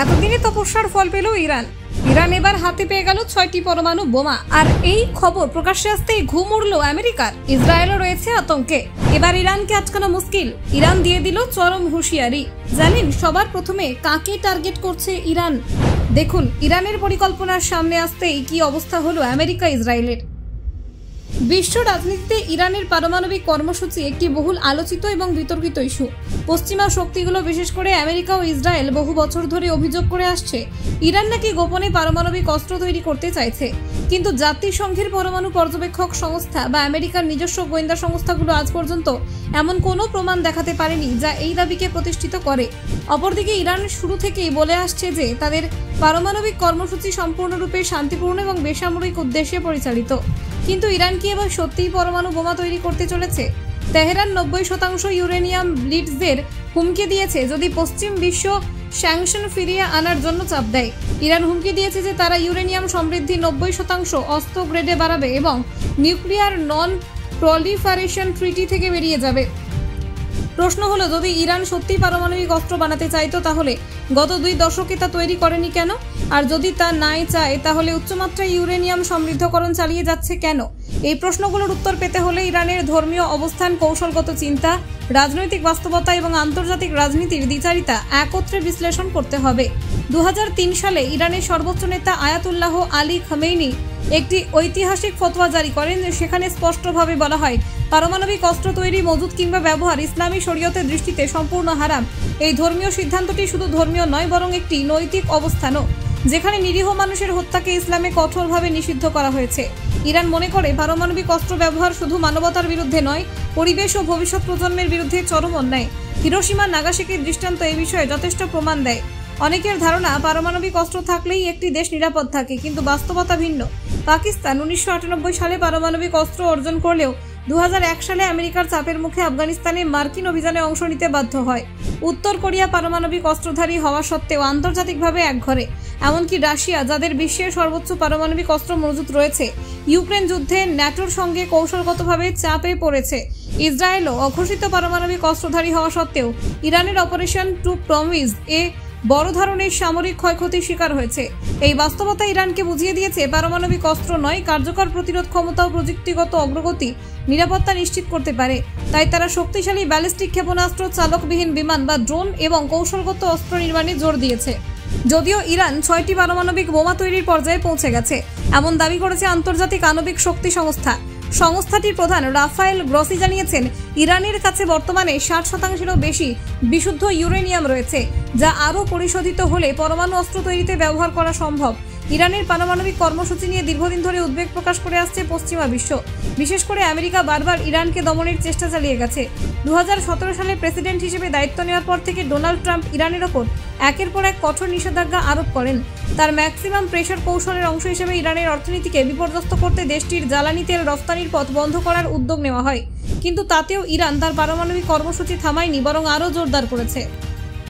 এতদিনে তপস্যার ফল পেল ইরান এবার হাতে পেয়ে গেল 6টি পরমাণু বোমা। আর এই খবর প্রকাশ্যে আসতেই ঘুম উড়ল আমেরিকার। ইসরায়েলও রয়েছে আতঙ্কে। এবার ইরানকে আটকানো মুশকিল। ইরান দিয়ে দিল চরম হুঁশিয়ারি। জানেন সবার প্রথমে কাকে টার্গেট করছে ইরান? দেখুন, ইরানের পরিকল্পনার সামনে আসতেই কি অবস্থা হলো আমেরিকা ইসরায়েলের। বিশ্ব রাজনীতিতে ইরানের পারমাণবিক কর্মসূচি একটি বহুল আলোচিত এবং বিতর্কিত ইস্যু। পশ্চিমা শক্তিগুলো, বিশেষ করে আমেরিকা ও ইসরায়েল, বহু বছর ধরে অভিযোগ করে আসছে ইরান নাকি গোপনে পারমাণবিক অস্ত্র তৈরি করতে চাইছে। কিন্তু জাতিসংঘের পরমাণু পর্যবেক্ষক সংস্থা বা আমেরিকার নিজস্ব গোয়েন্দা সংস্থাগুলো আজ পর্যন্ত এমন কোনো প্রমাণ দেখাতে পারেনি যা এই দাবিকে প্রতিষ্ঠিত করে। অপরদিকে ইরান শুরু থেকেই বলে আসছে যে তাদের পারমাণবিক কর্মসূচি সম্পূর্ণরূপে শান্তিপূর্ণ এবং বেসামরিক উদ্দেশ্যে পরিচালিত। কিন্তু ইরান কি এবার সত্যিই পরমাণু বোমা তৈরি করতে চলেছে? তেহরান 90% ইউরেনিয়াম ব্লিটজের হুমকি দিয়েছে যদি পশ্চিম বিশ্ব স্যাংশন ফিরিয়ে আনার জন্য চাপ দেয়। ইরান হুমকি দিয়েছে যে তারা ইউরেনিয়াম সমৃদ্ধি 90% অস্ত্র গ্রেডে বাড়াবে এবং নিউক্লিয়ার নন প্রলিফারেশন ট্রিটি থেকে বেরিয়ে যাবে। প্রশ্ন হলো, যদি ইরান সত্যি পারমাণবিক অস্ত্র বানাতে চাইতো তাহলে গত 2 দশকে তা তৈরি করেনি কেন? আর যদি তা নাই চায় তাহলে উচ্চমাত্রায় ইউরেনিয়াম সমৃদ্ধকরণ চালিয়ে যাচ্ছে কেন? এই প্রশ্নগুলোর উত্তর পেতে হলে ইরানের ধর্মীয় অবস্থান, কৌশলগত চিন্তা, রাজনৈতিক বাস্তবতা এবং আন্তর্জাতিক রাজনীতির দ্বিচারিতা একত্রে বিশ্লেষণ করতে হবে। 2003 সালে ইরানের সর্বোচ্চ নেতা আয়াতুল্লাহ আলী খামেনি একটি ঐতিহাসিক ফতোয়া জারি করেন। সেখানে স্পষ্টভাবে বলা হয়, পারমাণবিক অস্ত্র তৈরি, মজুত কিংবা ব্যবহার ইসলামী শরীয়তের দৃষ্টিতে সম্পূর্ণ হারাম। এই ধর্মীয় সিদ্ধান্তটি শুধু ধর্মীয় নয়, বরং একটি নৈতিক অবস্থানও, যেখানে নিরীহ মানুষের হত্যাকে ইসলামে কঠোরভাবে নিষিদ্ধ করা হয়েছে। ইরান মনে করে পারমাণবিক অস্ত্র ব্যবহার শুধু মানবতার বিরুদ্ধে নয়, পরিবেশ ও ভবিষ্যৎ প্রজন্মের বিরুদ্ধে চরম অন্যায়। হিরোশিমা নাগাসাকির দৃষ্টান্ত এই বিষয়ে যথেষ্ট প্রমাণ দেয়। অনেকের ধারণা পারমাণবিক অস্ত্র থাকলেই একটি দেশ নিরাপদ থাকে, কিন্তু বাস্তবতা ভিন্ন। পাকিস্তান 1998 সালে পারমাণবিক অস্ত্র অর্জন করলেও 2001 সালে আমেরিকার চাপের মুখে আফগানিস্তানে মার্কিন অভিযানে অংশ নিতে বাধ্য হয়। উত্তর কোরিয়া পারমাণবিক অস্ত্রধারী হওয়া সত্ত্বেও আন্তর্জাতিকভাবে একঘরে। এমনকি রাশিয়া, যাদের বিশ্বের সর্বোচ্চ পারমাণবিক অস্ত্র মজুত রয়েছে, ইউক্রেন যুদ্ধে ন্যাটোর সঙ্গে কৌশলগতভাবে চাপে পড়েছে। ইসরায়েলও অঘোষিত পারমাণবিক অস্ত্রধারী হওয়া সত্ত্বেও ইরানের অপারেশন টু প্রমিস এ বড় ধরনের সামরিক ক্ষয়ক্ষতির শিকার হয়েছে। এই বাস্তবতা ইরানকে বুঝিয়ে দিয়েছে পারমাণবিক অস্ত্র নয়, কার্যকর প্রতিরোধ ক্ষমতা ও প্রযুক্তিগত অগ্রগতি নিরাপত্তা নিশ্চিত করতে পারে। তাই তারা শক্তিশালী ব্যালিস্টিক ক্ষেপণাস্ত্র, চালকবিহীন বিমান বা ড্রোন এবং কৌশলগত অস্ত্র নির্মাণে জোর দিয়েছে। যদিও ইরান 6টি পারমাণবিক বোমা তৈরির পর্যায়ে পৌঁছে গেছে, এমন দাবি করেছে আন্তর্জাতিক আণবিক শক্তি সংস্থা। সংস্থাটির প্রধান রাফায়েল গ্রসি জানিয়েছেন, ইরানের কাছে বর্তমানে 60%-এরও বেশি বিশুদ্ধ ইউরেনিয়াম রয়েছে, যা আরও পরিশোধিত হলে পরমাণু অস্ত্র তৈরিতে ব্যবহার করা সম্ভব। ইরানের পারমাণবিক কর্মসূচি নিয়ে দীর্ঘদিন ধরে উদ্বেগ প্রকাশ করে আসছে পশ্চিমা বিশ্ব। বিশেষ করে আমেরিকা বারবার ইরানকে দমনের চেষ্টা চালিয়ে গেছে। 2017 সালে প্রেসিডেন্ট হিসেবে দায়িত্ব নেওয়ার পর থেকে ডোনাল্ড ট্রাম্প ইরানের ওপর একের পর এক কঠোর নিষেধাজ্ঞা আরোপ করেন। তার ম্যাক্সিমাম প্রেশার কৌশলের অংশ হিসেবে ইরানের অর্থনীতিকে বিপর্যস্ত করতে দেশটির জ্বালানি তেল রফতানির পথ বন্ধ করার উদ্যোগ নেওয়া হয়। কিন্তু তাতেও ইরান তার পারমাণবিক কর্মসূচি থামায়নি, বরং আরও জোরদার করেছে।